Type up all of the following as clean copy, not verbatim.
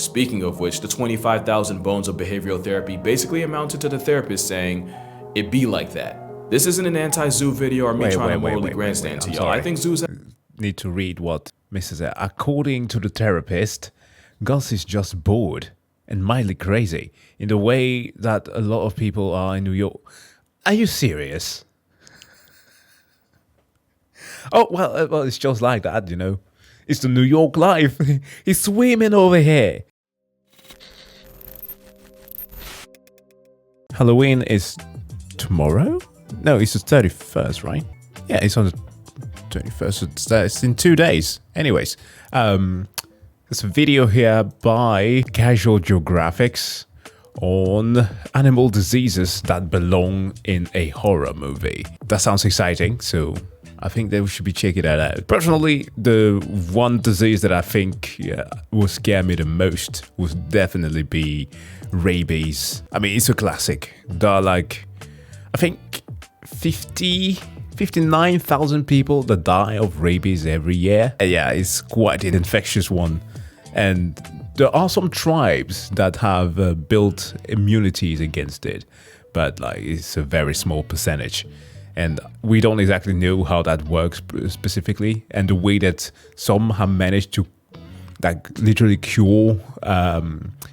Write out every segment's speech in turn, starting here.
Speaking of which, the 25,000 bones of behavioral therapy basically amounted to the therapist saying, "It be like that." This isn't an anti-zoo video or me trying to morally grandstand to y'all. I think zoos need to read what Mrs. A. According to the therapist, Gus is just bored and mildly crazy in the way that a lot of people are in New York. Are you serious? Oh, well, it's just like that, you know. It's the New York life. He's swimming over here. Halloween is tomorrow? No, it's the 31st, right? Yeah, it's on the 21st. It's in 2 days. Anyways, there's a video here by Casual Geographic on animal diseases that belong in a horror movie. That sounds exciting, so I think they should be checking that out. Personally, the one disease that I think will scare me the most would definitely be rabies. I mean, it's a classic. There are like, I think 59,000 people that die of rabies every year. Yeah, it's quite an infectious one. And there are some tribes that have built immunities against it, but like it's a very small percentage. And we don't exactly know how that works specifically. And the way that some have managed to like literally cure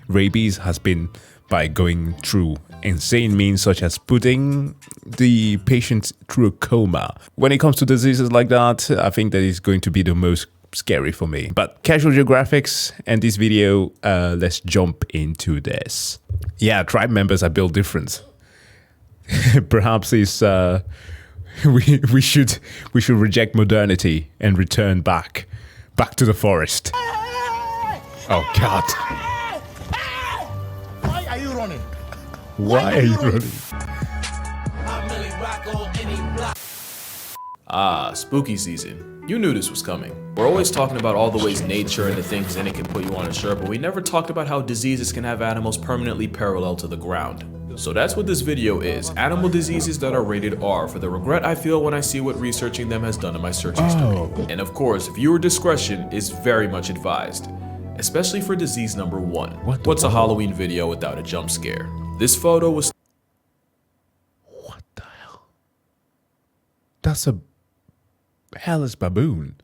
rabies has been by going through insane means such as putting the patient through a coma. When it comes to diseases like that, I think that is going to be the most scary for me. But Casual Geographics and this video, let's jump into this. Yeah, tribe members are built different. Perhaps it's we should reject modernity and return back to the forest. Oh God! Why are you running? Why are you running? Ah, spooky season. You knew this was coming. We're always talking about all the ways nature and the things in it can put you on a shirt, but we never talked about how diseases can have animals permanently parallel to the ground. So that's what this video is, animal diseases that are rated R, for the regret I feel when I see what researching them has done in my search history. And of course, viewer discretion is very much advised, especially for disease number 1. What's a Halloween video without a jump scare? This photo was... What the hell? That's a hellish baboon.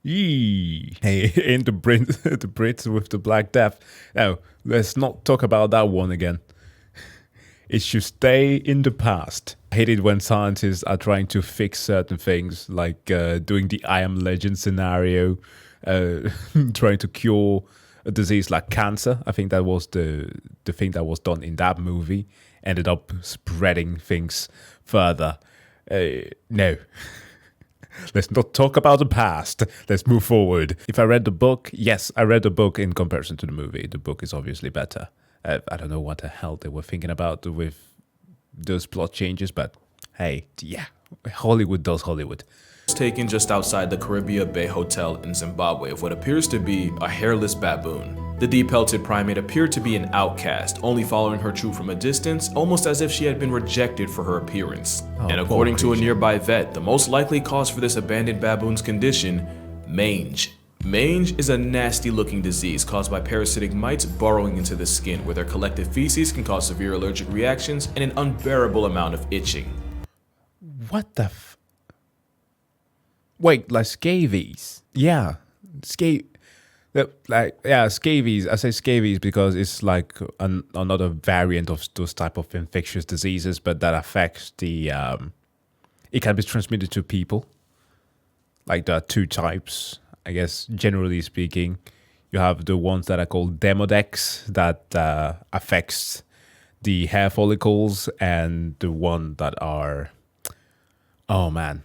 Yee. Hey, in the Brits with the Black Death. Now, let's not talk about that one again. It should stay in the past. I hate it when scientists are trying to fix certain things, like doing the I Am Legend scenario, trying to cure a disease like cancer. I think that was the thing that was done in that movie. Ended up spreading things further. No. Let's not talk about the past. Let's move forward. If I read the book, yes, I read the book in comparison to the movie. The book is obviously better. I don't know what the hell they were thinking about with those plot changes, but hey, yeah, Hollywood does Hollywood. Taken just outside the Caribbean Bay Hotel in Zimbabwe of what appears to be a hairless baboon. The depelted primate appeared to be an outcast, only following her troop from a distance, almost as if she had been rejected for her appearance. And according to a nearby vet, the most likely cause for this abandoned baboon's condition, mange. Mange is a nasty looking disease caused by parasitic mites burrowing into the skin, where their collective feces can cause severe allergic reactions and an unbearable amount of itching. What the Wait, like scabies? Yeah, scabies. I say scabies because it's like another variant of those type of infectious diseases, but that affects the. It can be transmitted to people. Like there are two types, I guess. Generally speaking, you have the ones that are called demodex that affects the hair follicles, and the one that are. Oh man.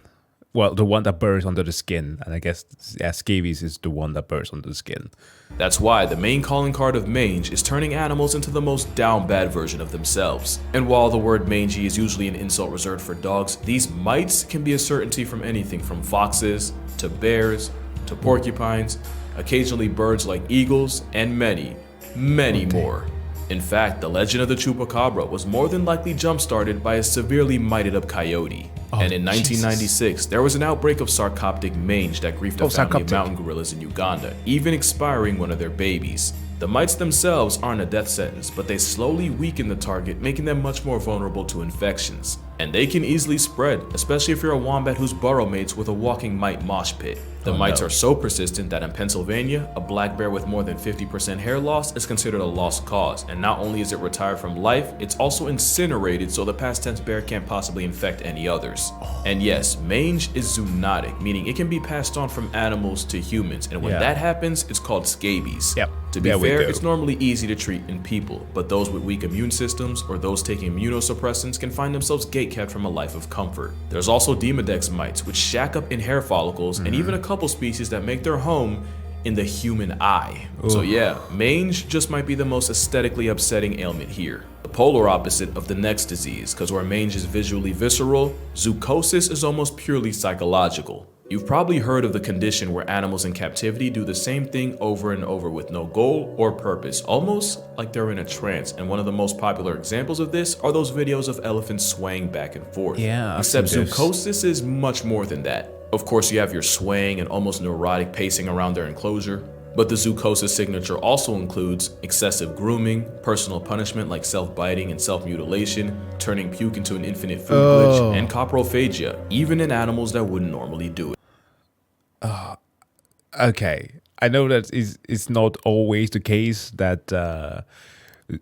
Well, the one that burrows under the skin, and I guess scabies is the one that burrows under the skin. That's why the main calling card of mange is turning animals into the most down bad version of themselves. And while the word mangy is usually an insult reserved for dogs, these mites can be a certainty from anything from foxes, to bears, to porcupines, occasionally birds like eagles, and many, many more. In fact, the legend of the chupacabra was more than likely jump-started by a severely mited up coyote. And in 1996, there was an outbreak of sarcoptic mange that griefed a family of mountain gorillas in Uganda, even expiring one of their babies. The mites themselves aren't a death sentence, but they slowly weaken the target, making them much more vulnerable to infections. And they can easily spread, especially if you're a wombat whose burrow mates with a walking mite mosh pit. The mites are so persistent that in Pennsylvania, a black bear with more than 50% hair loss is considered a lost cause, and not only is it retired from life, it's also incinerated so the past tense bear can't possibly infect any others. And yes, mange is zoonotic, meaning it can be passed on from animals to humans, and when that happens, it's called scabies. To be fair, it's normally easy to treat in people, but those with weak immune systems or those taking immunosuppressants can find themselves gatekept from a life of comfort. There's also Demodex mites, which shack up in hair follicles, and even a couple species that make their home in the human eye. So yeah, mange just might be the most aesthetically upsetting ailment here. The polar opposite of the next disease, because where mange is visually visceral, zoochosis is almost purely psychological. You've probably heard of the condition where animals in captivity do the same thing over and over with no goal or purpose, almost like they're in a trance, and one of the most popular examples of this are those videos of elephants swaying back and forth. Except zoochosis is much more than that. Of course, you have your swaying and almost neurotic pacing around their enclosure, but the zoochosis signature also includes excessive grooming, personal punishment like self-biting and self-mutilation, turning puke into an infinite food glitch, and coprophagia, even in animals that wouldn't normally do it. Okay, I know that it's not always the case that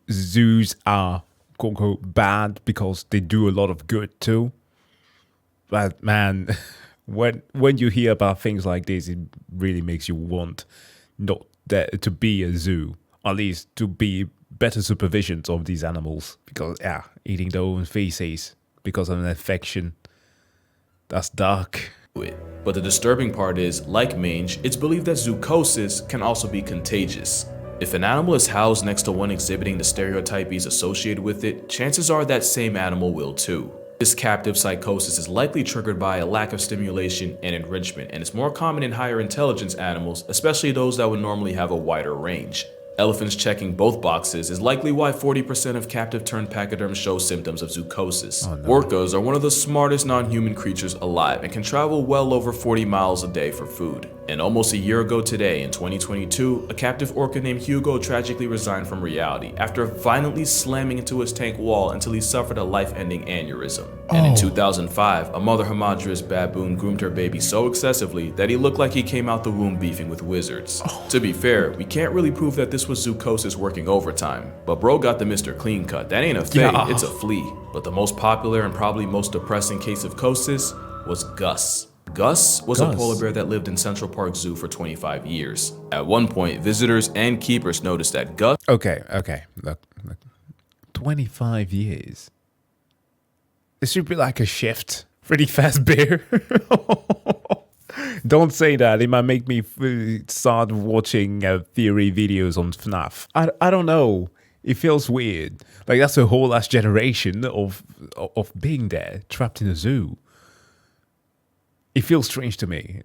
zoos are quote-unquote bad because they do a lot of good too. But man, when you hear about things like this, it really makes you want not that to be a zoo, or at least to be better supervisions of these animals, because eating their own feces because of an infection, that's dark. But the disturbing part is, like mange, it's believed that zoochosis can also be contagious. If an animal is housed next to one exhibiting the stereotypes associated with it, chances are that same animal will too. This captive psychosis is likely triggered by a lack of stimulation and enrichment, and it's more common in higher intelligence animals, especially those that would normally have a wider range. Elephants checking both boxes is likely why 40% of captive-turned pachyderms show symptoms of zoochosis. Orcas are one of the smartest non-human creatures alive and can travel well over 40 miles a day for food. And almost a year ago today, in 2022, a captive orca named Hugo tragically resigned from reality after violently slamming into his tank wall until he suffered a life-ending aneurysm. And in 2005, a mother hamadryas baboon groomed her baby so excessively that he looked like he came out the womb beefing with wizards. To be fair, we can't really prove that this was zoochosis working overtime, but bro got the Mr. Clean Cut. That ain't a fade, it's a flea. But the most popular and probably most depressing case of chosis was Gus. Gus was a polar bear that lived in Central Park Zoo for 25 years. At one point, visitors and keepers noticed that Gus... Okay, look. 25 years. It should be like a shift. Pretty fast bear. Don't say that. It might make me start watching theory videos on FNAF. I don't know. It feels weird. Like that's a whole last generation of being there, trapped in a zoo. It feels strange to me.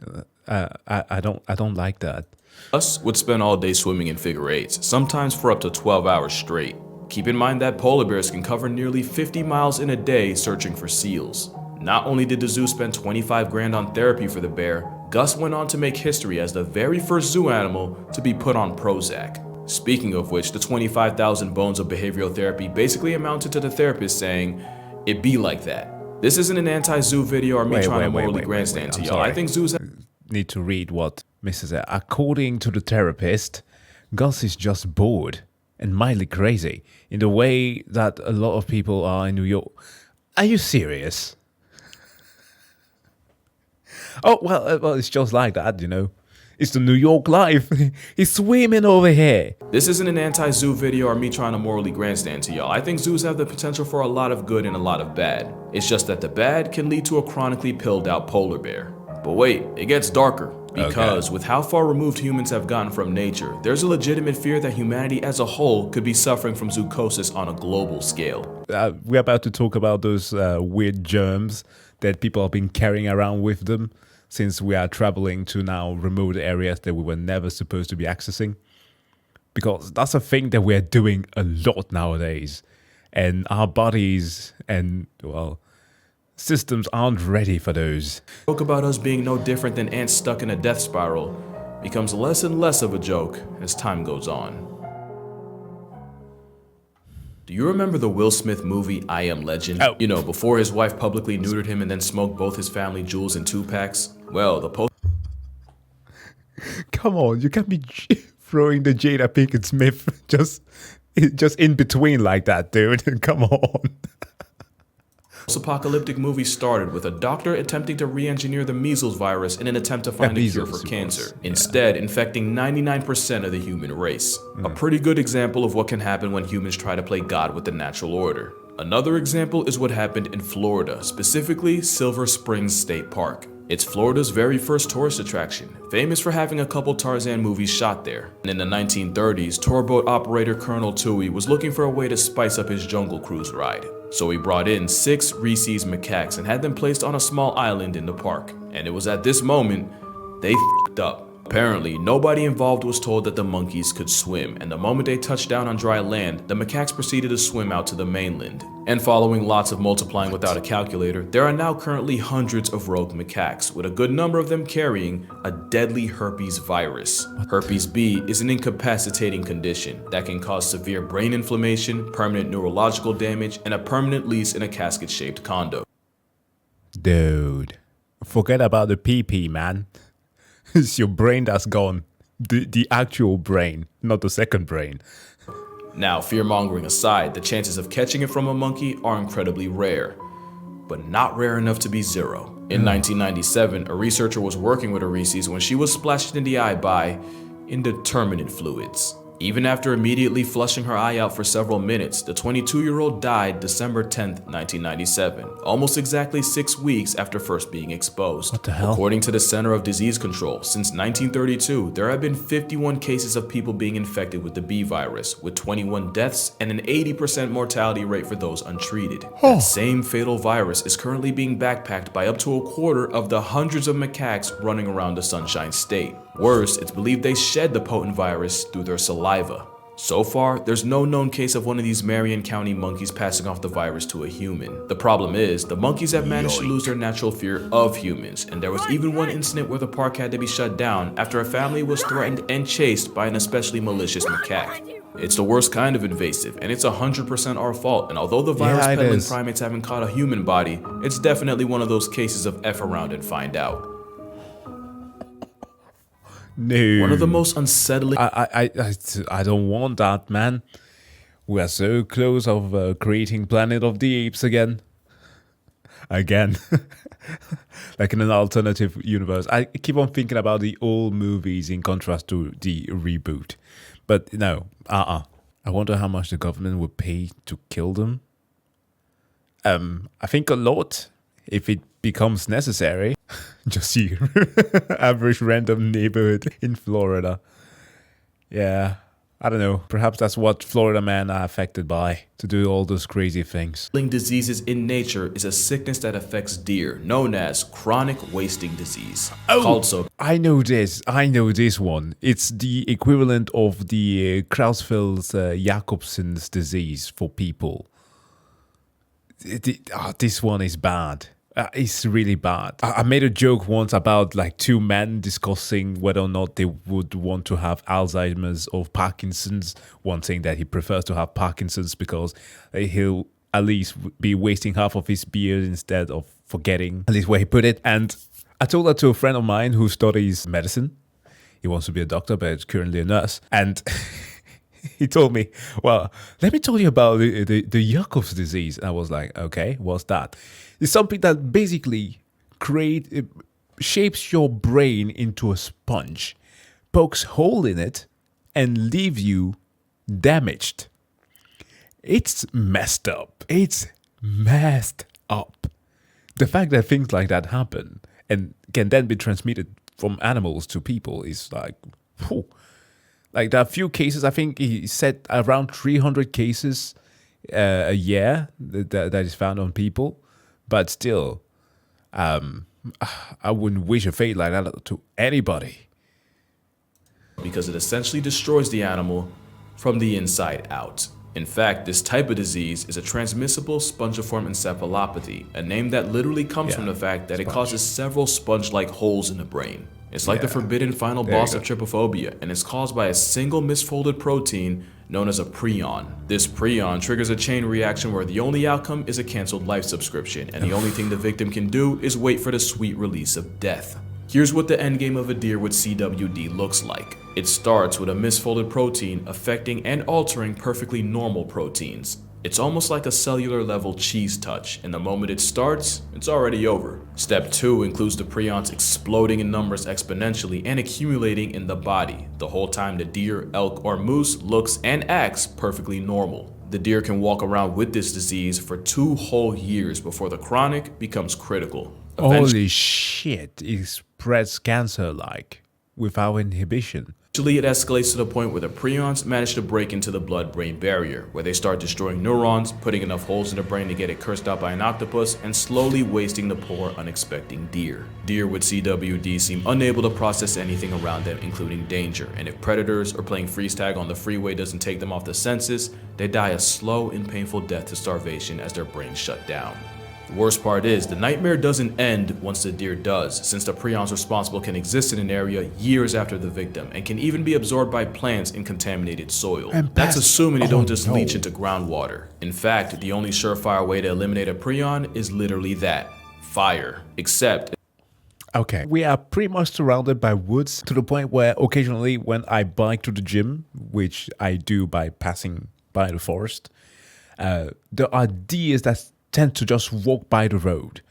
I don't like that. Gus would spend all day swimming in figure eights, sometimes for up to 12 hours straight. Keep in mind that polar bears can cover nearly 50 miles in a day searching for seals. Not only did the zoo spend 25 grand on therapy for the bear, Gus went on to make history as the very first zoo animal to be put on Prozac. Speaking of which, the 25,000 bones of behavioral therapy basically amounted to the therapist saying, "It be like that." This isn't an anti-zoo video or me trying to morally grandstand to y'all. I think zoos need to read what Mrs. said. According to the therapist, Gus is just bored and mildly crazy in the way that a lot of people are in New York. Are you serious? Oh, well, it's just like that, you know. It's the New York life. He's swimming over here. This isn't an anti-zoo video or me trying to morally grandstand to y'all. I think zoos have the potential for a lot of good and a lot of bad. It's just that the bad can lead to a chronically pilled out polar bear. But wait, it gets darker. Because with how far removed humans have gotten from nature, there's a legitimate fear that humanity as a whole could be suffering from zoochosis on a global scale. We're about to talk about those weird germs that people have been carrying around with them since we are traveling to now remote areas that we were never supposed to be accessing. Because that's a thing that we're doing a lot nowadays. And our bodies and, well, systems aren't ready for those. Joke about us being no different than ants stuck in a death spiral becomes less and less of a joke as time goes on. Do you remember the Will Smith movie I Am Legend? Oh. You know, before his wife publicly neutered him and then smoked both his family jewels in 2 packs? Well, the post Come on, you can't be throwing the Jada Pinkett Smith just in between like that, dude. Come on. post-apocalyptic movie started with a doctor attempting to re-engineer the measles virus in an attempt to find a cure for cancer, instead infecting 99% of the human race. A pretty good example of what can happen when humans try to play God with the natural order. Another example is what happened in Florida, specifically Silver Springs State Park. It's Florida's very first tourist attraction, famous for having a couple Tarzan movies shot there. And in the 1930s, tourboat operator Colonel Toohey was looking for a way to spice up his jungle cruise ride. So he brought in 6 rhesus macaques and had them placed on a small island in the park. And it was at this moment, they f***ed up. Apparently, nobody involved was told that the monkeys could swim, and the moment they touched down on dry land, the macaques proceeded to swim out to the mainland. And following lots of multiplying without a calculator, there are now currently hundreds of rogue macaques, with a good number of them carrying a deadly herpes virus. Herpes B is an incapacitating condition that can cause severe brain inflammation, permanent neurological damage, and a permanent lease in a casket-shaped condo. Dude, forget about the PP, man. It's your brain that's gone. The actual brain, not the second brain. Now, fear-mongering aside, the chances of catching it from a monkey are incredibly rare, but not rare enough to be zero. In 1997, a researcher was working with a rhesus when she was splashed in the eye by indeterminate fluids. Even after immediately flushing her eye out for several minutes, the 22-year-old died December 10, 1997, almost exactly 6 weeks after first being exposed. What the hell? According to the Center of Disease Control, since 1932, there have been 51 cases of people being infected with the B virus, with 21 deaths and an 80% mortality rate for those untreated. That same fatal virus is currently being backpacked by up to a quarter of the hundreds of macaques running around the Sunshine State. Worse, it's believed they shed the potent virus through their saliva. So far, there's no known case of one of these Marion County monkeys passing off the virus to a human. The problem is, the monkeys have managed to lose their natural fear of humans, and there was even one incident where the park had to be shut down after a family was threatened and chased by an especially malicious macaque. It's the worst kind of invasive, and it's 100% our fault, and although the virus-peddling primates haven't caught a human body, it's definitely one of those cases of F around and find out. No. One of the most unsettling... I don't want that, man. We are so close of creating Planet of the Apes again. Like in an alternative universe. I keep on thinking about the old movies in contrast to the reboot. But no, I wonder how much the government would pay to kill them. I think a lot, if it becomes necessary. Just your average random neighborhood in Florida. Yeah, I don't know. Perhaps that's what Florida men are affected by, to do all those crazy things. Diseases in nature is a sickness that affects deer, known as chronic wasting disease. I know this one. It's the equivalent of the Creutzfeldt-Jakobsen's disease for people. This one is bad. It's really bad. I made a joke once about like 2 men discussing whether or not they would want to have Alzheimer's or Parkinson's. One saying that he prefers to have Parkinson's because he'll at least be wasting half of his beard instead of forgetting, at least where he put it. And I told that to a friend of mine who studies medicine. He wants to be a doctor, but is currently a nurse. And he told me, well, let me tell you about the Jacobs disease. And I was like, okay, what's that? It's something that basically shapes your brain into a sponge, pokes hole in it, and leaves you damaged. It's messed up. It's messed up. The fact that things like that happen and can then be transmitted from animals to people is like, whew. Like there are a few cases, I think he said around 300 cases a year that is found on people. But still, I wouldn't wish a fate like that to anybody. Because it essentially destroys the animal from the inside out. In fact, this type of disease is a transmissible spongiform encephalopathy, a name that literally comes from the fact that it causes several sponge-like holes in the brain. It's like the forbidden final boss of trypophobia, and it's caused by a single misfolded protein known as a prion. This prion triggers a chain reaction where the only outcome is a canceled life subscription, and the only thing the victim can do is wait for the sweet release of death. Here's what the endgame of a deer with CWD looks like. It starts with a misfolded protein affecting and altering perfectly normal proteins. It's almost like a cellular level cheese touch, and the moment it starts, it's already over. Step 2 includes the prions exploding in numbers exponentially and accumulating in the body, the whole time the deer, elk, or moose looks and acts perfectly normal. The deer can walk around with this disease for 2 whole years before the chronic becomes critical. Holy shit, it spreads cancer-like, without inhibition. Eventually, it escalates to the point where the prions manage to break into the blood-brain barrier, where they start destroying neurons, putting enough holes in the brain to get it cursed out by an octopus, and slowly wasting the poor, unexpecting deer. Deer with CWD seem unable to process anything around them, including danger, and if predators or playing freeze tag on the freeway doesn't take them off the senses, they die a slow and painful death to starvation as their brains shut down. The worst part is, the nightmare doesn't end once the deer does, since the prions responsible can exist in an area years after the victim and can even be absorbed by plants in contaminated soil. That's assuming they don't just leach into groundwater. In fact, the only surefire way to eliminate a prion is literally that: fire. Except, Okay, we are pretty much surrounded by woods to the point where occasionally when I bike to the gym, which I do by passing by the forest, there are deers that tend to just walk by the road,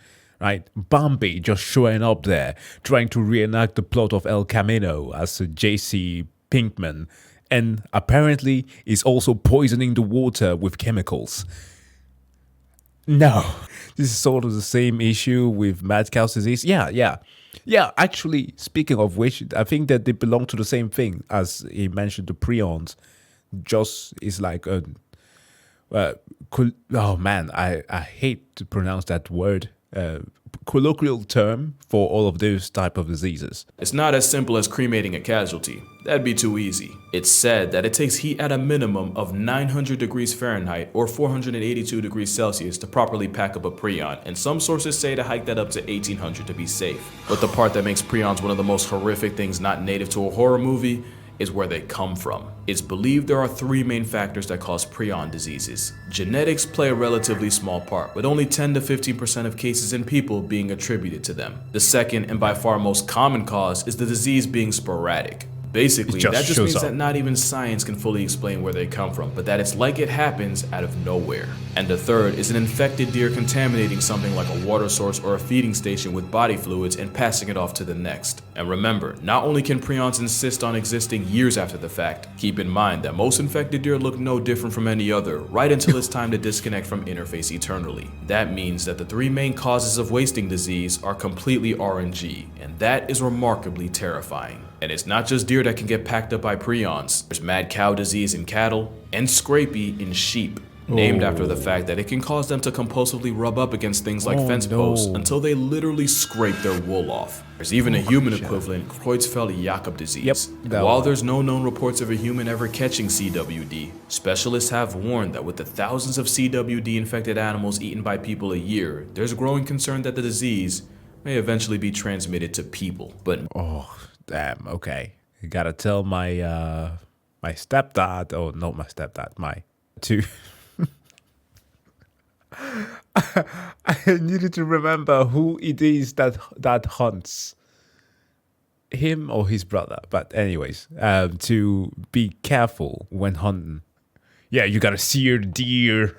right? Bambi just showing up there, trying to reenact the plot of El Camino as J.C. Pinkman, and apparently is also poisoning the water with chemicals. No, this is sort of the same issue with mad cow's disease. Yeah, actually, speaking of which, I think that they belong to the same thing, as he mentioned, the prions. Just is like a... oh man, I hate to pronounce that word. Colloquial term for all of those type of diseases. It's not as simple as cremating a casualty. That'd be too easy. It's said that it takes heat at a minimum of 900 degrees Fahrenheit or 482 degrees Celsius to properly pack up a prion, and some sources say to hike that up to 1800 to be safe. But the part that makes prions one of the most horrific things not native to a horror movie is where they come from. It's believed there are 3 main factors that cause prion diseases. Genetics play a relatively small part, with only 10 to 15% of cases in people being attributed to them. The second and by far most common cause is the disease being sporadic. Basically, that just means that not even science can fully explain where they come from, but that it's like it happens out of nowhere. And the third is an infected deer contaminating something like a water source or a feeding station with body fluids and passing it off to the next. And remember, not only can prions insist on existing years after the fact, keep in mind that most infected deer look no different from any other, right until it's time to disconnect from interface eternally. That means that the 3 main causes of wasting disease are completely RNG, and that is remarkably terrifying. And it's not just deer that can get packed up by prions. There's mad cow disease in cattle and scrapie in sheep, named after the fact that it can cause them to compulsively rub up against things like fence posts until they literally scrape their wool off. There's even a human equivalent, Creutzfeldt-Jakob disease. While there's no known reports of a human ever catching CWD, specialists have warned that with the thousands of CWD-infected animals eaten by people a year, there's growing concern that the disease may eventually be transmitted to people. But damn, okay. You gotta tell my my stepdad, oh not my stepdad, my two. I needed to remember who it is that hunts him or his brother. But anyways, to be careful when hunting. Yeah, you gotta sear the deer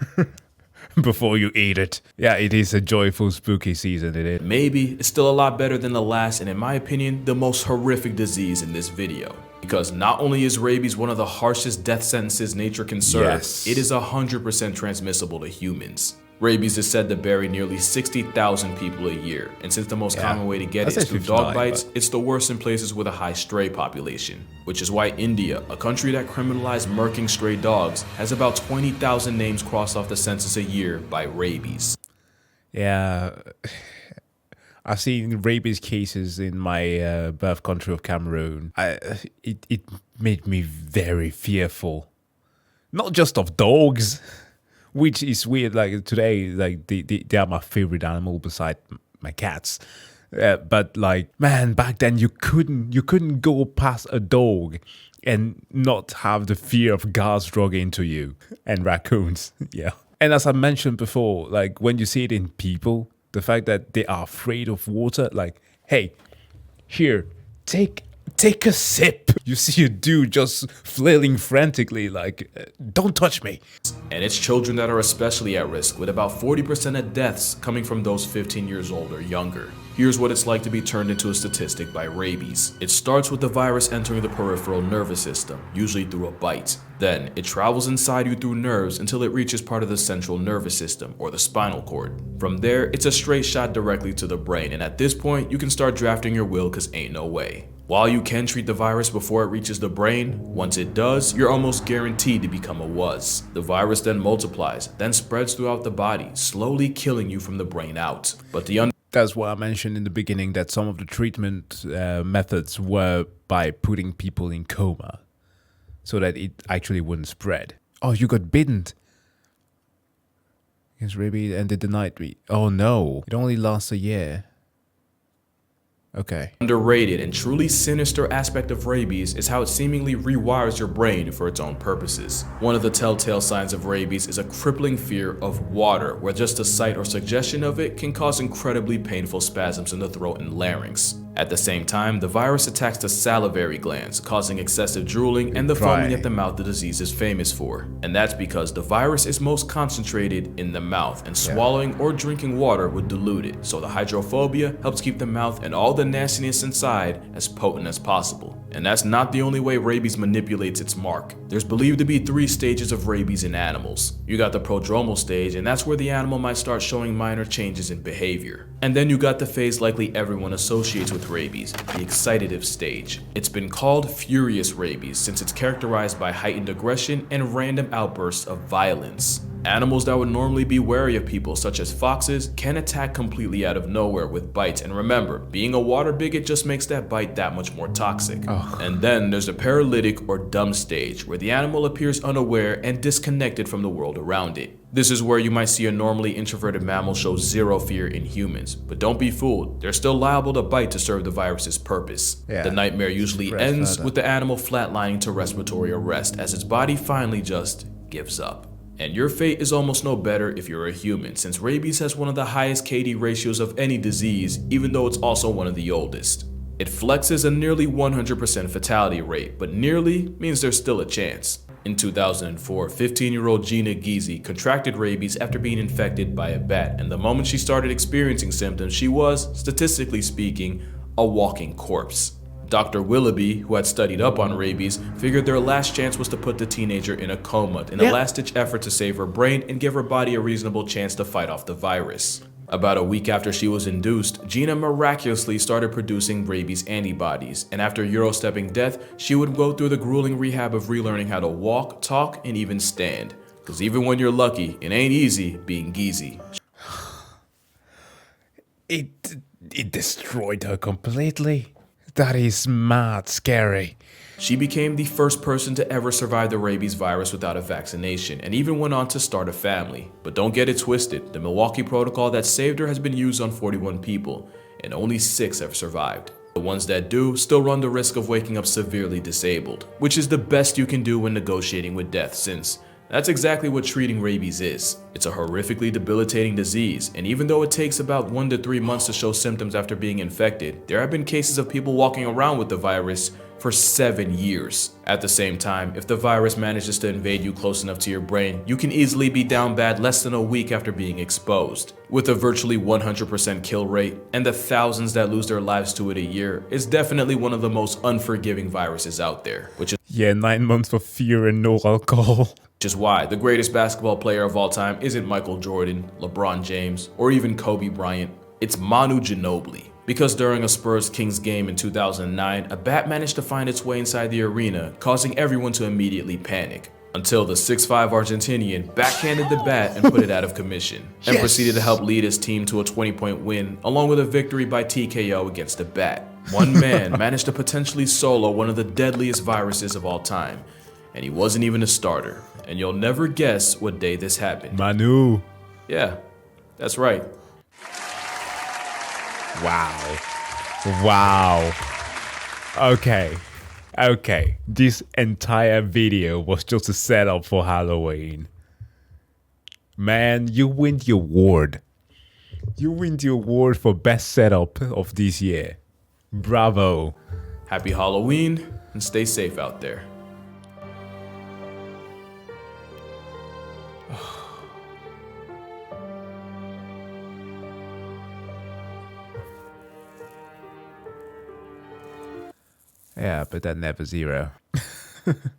before you eat it. Yeah, it is a joyful, spooky season, it is. Maybe it's still a lot better than the last, and in my opinion, the most horrific disease in this video. Because not only is rabies one of the harshest death sentences nature can serve, it is 100% transmissible to humans. Rabies is said to bury nearly 60,000 people a year, and since the most common way to get it is through dog bites, it's the worst in places with a high stray population. Which is why India, a country that criminalized murking stray dogs, has about 20,000 names crossed off the census a year by rabies. Yeah, I've seen rabies cases in my birth country of Cameroon. It made me very fearful not just of dogs, which is weird. Like today, like they are my favorite animal beside my cats. But like, man, back then you couldn't go past a dog and not have the fear of gas drug into you and raccoons. Yeah. And as I mentioned before, like when you see it in people, the fact that they are afraid of water, like, hey, here, take a sip. You see a dude just flailing frantically, like, don't touch me. And it's children that are especially at risk, with about 40% of deaths coming from those 15 years old or younger. Here's what it's like to be turned into a statistic by rabies. It starts with the virus entering the peripheral nervous system, usually through a bite. Then, it travels inside you through nerves until it reaches part of the central nervous system, or the spinal cord. From there, it's a straight shot directly to the brain, and at this point, you can start drafting your will cause ain't no way. While you can treat the virus before it reaches the brain, once it does, you're almost guaranteed to become a WUS. The virus then multiplies, then spreads throughout the body, slowly killing you from the brain out. But that's why I mentioned in the beginning that some of the treatment methods were by putting people in coma so that it actually wouldn't spread. Oh, you got bitten. Against rabies ended the night. Oh no, it only lasts a year. Okay. Underrated and truly sinister aspect of rabies is how it seemingly rewires your brain for its own purposes. One of the telltale signs of rabies is a crippling fear of water, where just the sight or suggestion of it can cause incredibly painful spasms in the throat and larynx. At the same time, the virus attacks the salivary glands, causing excessive drooling and the foaming at the mouth the disease is famous for. And that's because the virus is most concentrated in the mouth, and swallowing or drinking water would dilute it, so the hydrophobia helps keep the mouth and all the nastiness inside as potent as possible. And that's not the only way rabies manipulates its mark. There's believed to be 3 stages of rabies in animals. You got the prodromal stage, and that's where the animal might start showing minor changes in behavior. And then you got the phase likely everyone associates with rabies, the excitative stage. It's been called furious rabies since it's characterized by heightened aggression and random outbursts of violence. Animals that would normally be wary of people, such as foxes, can attack completely out of nowhere with bites, and remember, being a water bigot just makes that bite that much more toxic. And then there's the paralytic or dumb stage, where the animal appears unaware and disconnected from the world around it. This is where you might see a normally introverted mammal show zero fear in humans, but don't be fooled, they're still liable to bite to serve the virus's purpose. The nightmare usually ends with the animal flatlining to respiratory arrest as its body finally just gives up. And your fate is almost no better if you're a human, since rabies has one of the highest KD ratios of any disease, even though it's also one of the oldest. It flexes a nearly 100% fatality rate, but nearly means there's still a chance. In 2004, 15-year-old Gina Giese contracted rabies after being infected by a bat, and the moment she started experiencing symptoms, she was, statistically speaking, a walking corpse. Dr. Willoughby, who had studied up on rabies, figured their last chance was to put the teenager in a coma in a last-ditch effort to save her brain and give her body a reasonable chance to fight off the virus. About a week after she was induced, Gina miraculously started producing rabies antibodies, and after Euro-stepping death, she would go through the grueling rehab of relearning how to walk, talk, and even stand. Cause even when you're lucky, it ain't easy being Giese. It destroyed her completely. That is mad scary. She became the first person to ever survive the rabies virus without a vaccination, and even went on to start a family. But don't get it twisted, the Milwaukee protocol that saved her has been used on 41 people, and only 6 have survived. The ones that do still run the risk of waking up severely disabled, which is the best you can do when negotiating with death, since that's exactly what treating rabies is. It's a horrifically debilitating disease, and even though it takes about 1 to 3 months to show symptoms after being infected, there have been cases of people walking around with the virus for 7 years. At the same time, if the virus manages to invade you close enough to your brain, you can easily be down bad less than a week after being exposed. With a virtually 100% kill rate, and the thousands that lose their lives to it a year, it's definitely one of the most unforgiving viruses out there, which is 9 months of fear and no alcohol. Which is why the greatest basketball player of all time isn't Michael Jordan, LeBron James, or even Kobe Bryant. It's Manu Ginobili. Because during a Spurs-Kings game in 2009, a bat managed to find its way inside the arena, causing everyone to immediately panic. Until the 6'5" Argentinian backhanded the bat and put it out of commission, and proceeded to help lead his team to a 20-point win, along with a victory by TKO against the bat. One man managed to potentially solo one of the deadliest viruses of all time, and he wasn't even a starter. And you'll never guess what day this happened. Manu. Yeah, that's right. Wow. Wow. Okay. Okay. This entire video was just a setup for Halloween. Man, you win the award. You win the award for best setup of this year. Bravo. Happy Halloween and stay safe out there. Yeah, but that never zero.